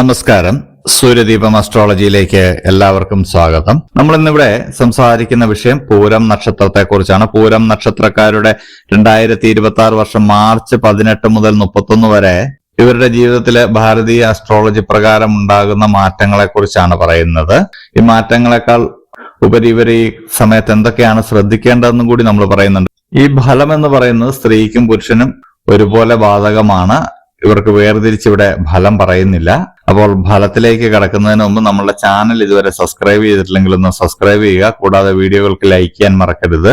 നമസ്കാരം. സൂര്യദീപം അസ്ട്രോളജിയിലേക്ക് എല്ലാവർക്കും സ്വാഗതം. നമ്മൾ ഇന്നിവിടെ സംസാരിക്കുന്ന വിഷയം പൂരം നക്ഷത്രത്തെ കുറിച്ചാണ്. പൂരം നക്ഷത്രക്കാരുടെ 2026 വർഷം മാർച്ച് 18 മുതൽ 31 വരെ ഇവരുടെ ജീവിതത്തിലെ ഭാരതീയ അസ്ട്രോളജി പ്രകാരം ഉണ്ടാകുന്ന മാറ്റങ്ങളെ കുറിച്ചാണ് പറയുന്നത്. ഈ മാറ്റങ്ങളെക്കാൾ ഉപരി ഇവർ ഈ സമയത്ത് എന്തൊക്കെയാണ് ശ്രദ്ധിക്കേണ്ടതെന്നും കൂടി നമ്മൾ പറയുന്നുണ്ട്. ഈ ഫലം എന്ന് പറയുന്നത് സ്ത്രീക്കും പുരുഷനും ഒരുപോലെ ബാധകമാണ്. ഇവർക്ക് വേർതിരിച്ചിവിടെ ഫലം പറയുന്നില്ല. അപ്പോൾ ഫലത്തിലേക്ക് കടക്കുന്നതിന് മുമ്പ് നമ്മളുടെ ചാനൽ ഇതുവരെ സബ്സ്ക്രൈബ് ചെയ്തിട്ടില്ലെങ്കിൽ ഒന്ന് സബ്സ്ക്രൈബ് ചെയ്യുക. കൂടാതെ വീഡിയോകൾക്ക് ലൈക്ക് ചെയ്യാൻ മറക്കരുത്.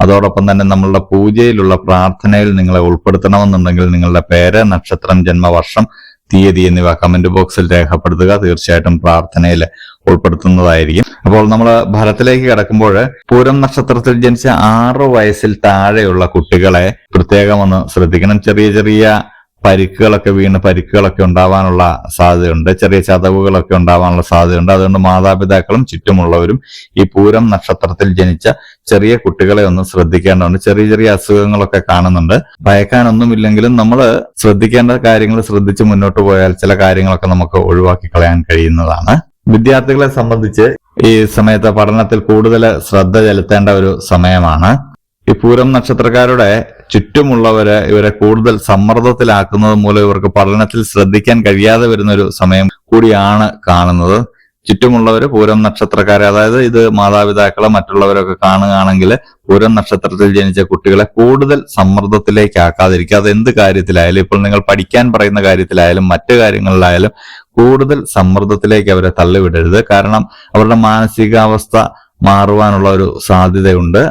അതോടൊപ്പം തന്നെ നമ്മളുടെ പൂജയിലുള്ള പ്രാർത്ഥനയിൽ നിങ്ങളെ ഉൾപ്പെടുത്തണമെന്നുണ്ടെങ്കിൽ നിങ്ങളുടെ പേര്, നക്ഷത്രം, ജന്മവർഷം, തീയതി എന്നിവ കമന്റ് ബോക്സിൽ രേഖപ്പെടുത്തുക. തീർച്ചയായിട്ടും പ്രാർത്ഥനയിൽ ഉൾപ്പെടുത്തുന്നതായിരിക്കും. അപ്പോൾ നമ്മൾ ഫലത്തിലേക്ക് കിടക്കുമ്പോൾ പൂരം നക്ഷത്രത്തിൽ ജനിച്ച 6 വയസ്സിൽ താഴെയുള്ള കുട്ടികളെ പ്രത്യേകം ഒന്ന് ശ്രദ്ധിക്കണം. ചെറിയ ചെറിയ പരിക്കുകളൊക്കെ ഉണ്ടാവാനുള്ള സാധ്യതയുണ്ട്. ചെറിയ ചതവുകളൊക്കെ ഉണ്ടാവാനുള്ള സാധ്യതയുണ്ട്. അതുകൊണ്ട് മാതാപിതാക്കളും ചുറ്റുമുള്ളവരും ഈ പൂരം നക്ഷത്രത്തിൽ ജനിച്ച ചെറിയ കുട്ടികളെ ഒന്ന് ശ്രദ്ധിക്കേണ്ടതുണ്ട്. ചെറിയ ചെറിയ അസുഖങ്ങളൊക്കെ കാണുന്നുണ്ട്. ഭയക്കാനൊന്നുമില്ലെങ്കിലും നമ്മൾ ശ്രദ്ധിക്കേണ്ട കാര്യങ്ങൾ ശ്രദ്ധിച്ച് മുന്നോട്ട് പോയാൽ ചില കാര്യങ്ങളൊക്കെ നമുക്ക് ഒഴിവാക്കി കളയാൻ കഴിയുന്നതാണ്. വിദ്യാർത്ഥികളെ സംബന്ധിച്ച് ഈ സമയത്ത് പഠനത്തിൽ കൂടുതൽ ശ്രദ്ധ ചെലുത്തേണ്ട ഒരു സമയമാണ്. ഈ പൂരം നക്ഷത്രക്കാരുടെ ഇവരെ കൂടുതൽ സമ്മർദ്ദത്തിലാക്കുന്നത് മൂലം ഇവർക്ക് പഠനത്തിൽ ശ്രദ്ധിക്കാൻ കഴിയാതെ വരുന്ന ഒരു സമയം കൂടിയാണ് കാണുന്നത്. ചുറ്റുമുള്ളവര് പൂരം നക്ഷത്രക്കാരെ, അതായത് ഇത് മാതാപിതാക്കളെ മറ്റുള്ളവരൊക്കെ കാണുകയാണെങ്കിൽ പൂരം നക്ഷത്രത്തിൽ ജനിച്ച കുട്ടികളെ കൂടുതൽ സമ്മർദ്ദത്തിലേക്ക് ആക്കാതിരിക്കുക. അത് എന്ത് കാര്യത്തിലായാലും, ഇപ്പോൾ നിങ്ങൾ പഠിക്കാൻ പറയുന്ന കാര്യത്തിലായാലും മറ്റു കാര്യങ്ങളിലായാലും കൂടുതൽ സമ്മർദ്ദത്തിലേക്ക് അവരെ തള്ളിവിടരുത്. കാരണം അവരുടെ മാനസികാവസ്ഥ മാറുവാനുള്ള ഒരു സാധ്യതയുണ്ട്.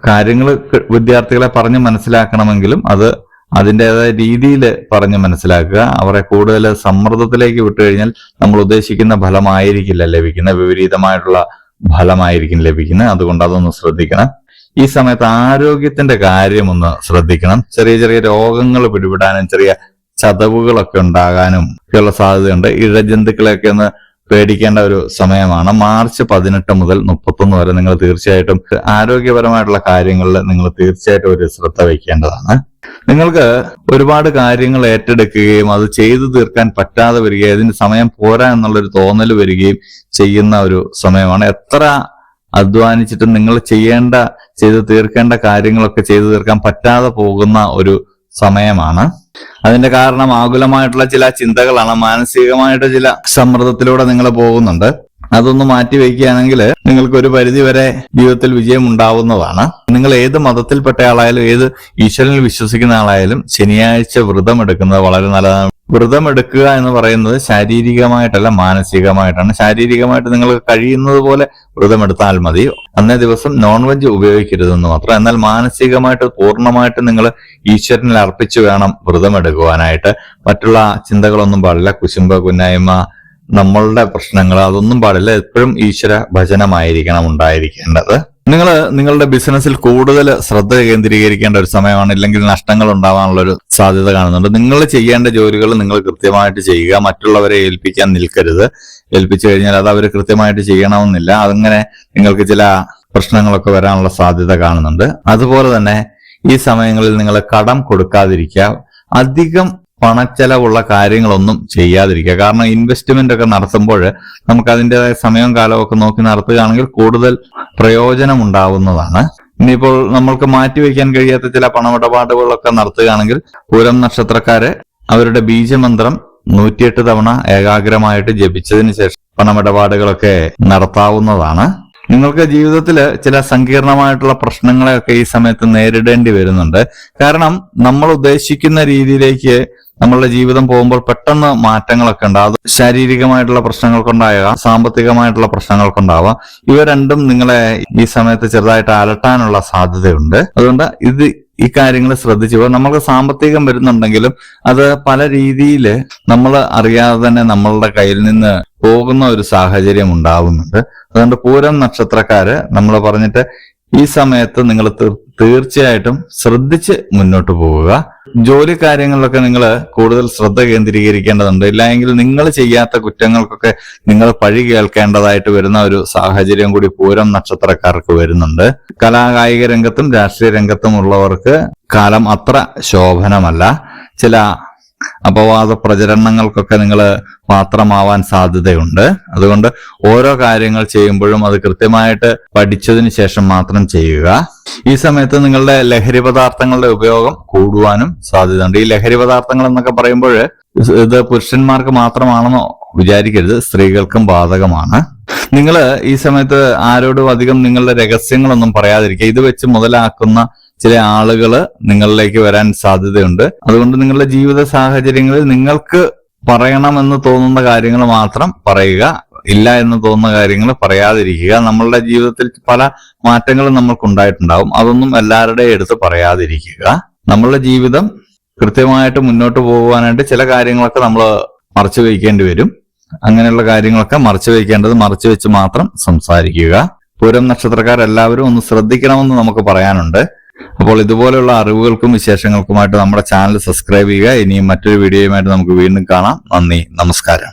കാര്യങ്ങൾ വിദ്യാർത്ഥികളെ പറഞ്ഞ് മനസ്സിലാക്കണമെങ്കിലും അത് അതിൻ്റെതായ രീതിയിൽ പറഞ്ഞ് മനസ്സിലാക്കുക. അവരെ കൂടുതൽ സമ്മർദ്ദത്തിലേക്ക് വിട്ടുകഴിഞ്ഞാൽ നമ്മൾ ഉദ്ദേശിക്കുന്ന ഫലമായിരിക്കില്ല ലഭിക്കുന്നത്, വിപരീതമായിട്ടുള്ള ഫലമായിരിക്കും ലഭിക്കുന്നത്. അതുകൊണ്ട് അതൊന്ന് ശ്രദ്ധിക്കണം. ഈ സമയത്ത് ആരോഗ്യത്തിന്റെ കാര്യം ഒന്ന് ശ്രദ്ധിക്കണം. ചെറിയ ചെറിയ രോഗങ്ങൾ പിടിപെടാനും ചെറിയ ചതവുകളൊക്കെ ഉണ്ടാകാനും ഒക്കെയുള്ള സാധ്യതയുണ്ട്. ഇഴജന്തുക്കളെയൊക്കെ ഒന്ന് പേടിക്കേണ്ട ഒരു സമയമാണ്. മാർച്ച് 18 മുതൽ 31 വരെ നിങ്ങൾ തീർച്ചയായിട്ടും ആരോഗ്യപരമായിട്ടുള്ള കാര്യങ്ങളിൽ നിങ്ങൾ തീർച്ചയായിട്ടും ഒരു ശ്രദ്ധ വയ്ക്കേണ്ടതാണ്. നിങ്ങൾക്ക് ഒരുപാട് കാര്യങ്ങൾ ഏറ്റെടുക്കുകയും അത് ചെയ്തു തീർക്കാൻ പറ്റാതെ വരികയും അതിന് സമയം പോരാ എന്നുള്ളൊരു തോന്നൽ വരികയും ചെയ്യുന്ന ഒരു സമയമാണ്. എത്ര അധ്വാനിച്ചിട്ടും നിങ്ങൾ ചെയ്തു തീർക്കേണ്ട കാര്യങ്ങളൊക്കെ ചെയ്തു തീർക്കാൻ പറ്റാതെ പോകുന്ന ഒരു സമയമാണ്. അതിന്റെ കാരണം ആകുലമായിട്ടുള്ള ചില ചിന്തകളാണ്. മാനസികമായിട്ട് ചില സമ്മർദ്ദത്തിലൂടെ നിങ്ങൾ പോകുന്നുണ്ട്. അതൊന്ന് മാറ്റി വയ്ക്കുകയാണെങ്കിൽ നിങ്ങൾക്ക് ഒരു പരിധിവരെ ജീവിതത്തിൽ വിജയം ഉണ്ടാവുന്നതാണ്. നിങ്ങൾ ഏത് മതത്തിൽപ്പെട്ട ആളായാലും ഏത് ഈശ്വരനിൽ വിശ്വസിക്കുന്ന ആളായാലും ശനിയാഴ്ച വ്രതം എടുക്കുന്നത് വളരെ നല്ലതാണ്. വ്രതം എടുക്കുക എന്ന് പറയുന്നത് ശാരീരികമായിട്ടല്ല, മാനസികമായിട്ടാണ്. ശാരീരികമായിട്ട് നിങ്ങൾക്ക് കഴിയുന്നത് പോലെ വ്രതം എടുത്താൽ മതി. അന്നേ ദിവസം നോൺ വെജ് ഉപയോഗിക്കരുതെന്ന് മാത്രം. എന്നാൽ മാനസികമായിട്ട് പൂർണ്ണമായിട്ട് നിങ്ങൾ ഈശ്വരനിൽ അർപ്പിച്ചു വേണം വ്രതം എടുക്കുവാനായിട്ട്. മറ്റുള്ള ചിന്തകളൊന്നും പാടില്ല. കുശുമ്പ കുന്നായ്മ, നമ്മളുടെ പ്രശ്നങ്ങൾ, അതൊന്നും പാടില്ല. എപ്പോഴും ഈശ്വര ഭജനമായിരിക്കണം ഉണ്ടായിരിക്കേണ്ടത്. നിങ്ങളുടെ ബിസിനസ്സിൽ കൂടുതൽ ശ്രദ്ധ കേന്ദ്രീകരിക്കേണ്ട ഒരു സമയമാണ്. ഇല്ലെങ്കിൽ നഷ്ടങ്ങൾ ഉണ്ടാവാനുള്ള ഒരു സാധ്യത കാണുന്നുണ്ട്. നിങ്ങൾ ചെയ്യേണ്ട ജോലികൾ നിങ്ങൾ കൃത്യമായിട്ട് ചെയ്യുക. മറ്റുള്ളവരെ ഏൽപ്പിക്കാൻ നിൽക്കരുത്. ഏൽപ്പിച്ചു കഴിഞ്ഞാൽ അത് അവർ കൃത്യമായിട്ട് ചെയ്യണമെന്നില്ല. അതങ്ങനെ നിങ്ങൾക്ക് ചില പ്രശ്നങ്ങളൊക്കെ വരാനുള്ള സാധ്യത കാണുന്നുണ്ട്. അതുപോലെ തന്നെ ഈ സമയങ്ങളിൽ നിങ്ങൾ കടം കൊടുക്കാതിരിക്കുക. അധികം പണച്ചെലവുള്ള കാര്യങ്ങളൊന്നും ചെയ്യാതിരിക്കുക. കാരണം ഇൻവെസ്റ്റ്മെന്റ് ഒക്കെ നടത്തുമ്പോൾ നമുക്ക് അതിൻ്റെതായ സമയവും കാലവും ഒക്കെ നോക്കി നടത്തുകയാണെങ്കിൽ കൂടുതൽ പ്രയോജനം ഉണ്ടാവുന്നതാണ്. ഇനിയിപ്പോൾ നമ്മൾക്ക് മാറ്റിവെക്കാൻ കഴിയാത്ത ചില പണമിടപാടുകളൊക്കെ നടത്തുകയാണെങ്കിൽ പൂരം നക്ഷത്രക്കാര് അവരുടെ ബീജമന്ത്രം 108 തവണ ഏകാഗ്രമായിട്ട് ജപിച്ചതിന് ശേഷം പണമിടപാടുകളൊക്കെ നടത്താവുന്നതാണ്. നിങ്ങൾക്ക് ജീവിതത്തിൽ ചില സങ്കീർണമായിട്ടുള്ള പ്രശ്നങ്ങളെയൊക്കെ ഈ സമയത്ത് നേരിടേണ്ടി വരുന്നുണ്ട്. കാരണം നമ്മൾ ഉദ്ദേശിക്കുന്ന രീതിയിലേക്ക് നമ്മളുടെ ജീവിതം പോകുമ്പോൾ പെട്ടെന്ന് മാറ്റങ്ങളൊക്കെ ഉണ്ടാകും. ശാരീരികമായിട്ടുള്ള പ്രശ്നങ്ങൾ കൊണ്ടാകാം, സാമ്പത്തികമായിട്ടുള്ള പ്രശ്നങ്ങൾ കൊണ്ടാവാം. ഇവ രണ്ടും നിങ്ങളെ ഈ സമയത്ത് ചെറുതായിട്ട് അലട്ടാനുള്ള സാധ്യതയുണ്ട്. അതുകൊണ്ട് ഈ കാര്യങ്ങൾ ശ്രദ്ധിച്ചു. നമുക്ക് സാമ്പത്തികം വരുന്നുണ്ടെങ്കിലും അത് പല രീതിയിൽ നമ്മൾ അറിയാതെ തന്നെ നമ്മളുടെ കയ്യിൽ നിന്ന് പോകുന്ന ഒരു സാഹചര്യം ഉണ്ടാവുന്നുണ്ട്. അതുകൊണ്ട് പൂരം നക്ഷത്രക്കാര് നമ്മൾ പറഞ്ഞിട്ട് ഈ സമയത്ത് നിങ്ങൾ തീർച്ചയായിട്ടും ശ്രദ്ധിച്ച് മുന്നോട്ട് പോവുക. ജോലി കാര്യങ്ങളിലൊക്കെ നിങ്ങൾ കൂടുതൽ ശ്രദ്ധ കേന്ദ്രീകരിക്കേണ്ടതുണ്ട്. ഇല്ലെങ്കിൽ നിങ്ങൾ ചെയ്യാത്ത കുറ്റങ്ങൾക്കൊക്കെ നിങ്ങൾ പഴി കേൾക്കേണ്ടതായിട്ട് വരുന്ന ഒരു സാഹചര്യം കൂടി പൂരം നക്ഷത്രക്കാർക്ക് വരുന്നുണ്ട്. കലാകായിക രംഗത്തും രാഷ്ട്രീയ രംഗത്തും ഉള്ളവർക്ക് കാലം അത്ര ശോഭനമല്ല. ചില അപവാദ പ്രചരണങ്ങൾക്കൊക്കെ നിങ്ങൾ പാത്രമാവാൻ സാധ്യതയുണ്ട്. അതുകൊണ്ട് ഓരോ കാര്യങ്ങൾ ചെയ്യുമ്പോഴും അത് കൃത്യമായിട്ട് പഠിച്ചതിന് ശേഷം മാത്രം ചെയ്യുക. ഈ സമയത്ത് നിങ്ങളുടെ ലഹരി പദാർത്ഥങ്ങളുടെ ഉപയോഗം കൂടുവാനും സാധ്യതയുണ്ട്. ഈ ലഹരി പദാർത്ഥങ്ങൾ എന്നൊക്കെ പറയുമ്പോൾ ഇത് പുരുഷന്മാർക്ക് മാത്രമാണെന്നോ വിചാരിക്കരുത്, സ്ത്രീകൾക്കും ബാധകമാണ്. നിങ്ങൾ ഈ സമയത്ത് ആരോടും അധികം നിങ്ങളുടെ രഹസ്യങ്ങളൊന്നും പറയാതിരിക്കുക. ഇത് വെച്ച് മുതലാക്കുന്ന ചില ആളുകൾ നിങ്ങളിലേക്ക് വരാൻ സാധ്യതയുണ്ട്. അതുകൊണ്ട് നിങ്ങളുടെ ജീവിത സാഹചര്യങ്ങളിൽ നിങ്ങൾക്ക് പറയണമെന്ന് തോന്നുന്ന കാര്യങ്ങൾ മാത്രം പറയുക, ഇല്ല എന്ന് തോന്നുന്ന കാര്യങ്ങൾ പറയാതിരിക്കുക. നമ്മളുടെ ജീവിതത്തിൽ പല മാറ്റങ്ങളും നമ്മൾക്കുണ്ടായിട്ടുണ്ടാവും, അതൊന്നും എല്ലാവരുടെയും എടുത്ത് പറയാതിരിക്കുക. നമ്മളുടെ ജീവിതം കൃത്യമായിട്ട് മുന്നോട്ട് പോകുവാനായിട്ട് ചില കാര്യങ്ങളൊക്കെ നമ്മൾ മറച്ചു വയ്ക്കേണ്ടി വരും. അങ്ങനെയുള്ള കാര്യങ്ങളൊക്കെ മറച്ചു വെച്ച് മാത്രം സംസാരിക്കുക. പൂരം നക്ഷത്രക്കാരെല്ലാവരും ഒന്ന് ശ്രദ്ധിക്കണമെന്ന് നമുക്ക് പറയാനുണ്ട്. അപ്പോൾ ഇതുപോലെയുള്ള അറിവുകൾക്കും വിശേഷങ്ങൾക്കുമായിട്ട് നമ്മുടെ ചാനൽ സബ്സ്ക്രൈബ് ചെയ്യുക. ഇനിയും മറ്റൊരു വീഡിയോയുമായിട്ട് നമുക്ക് വീണ്ടും കാണാം. നന്ദി, നമസ്കാരം.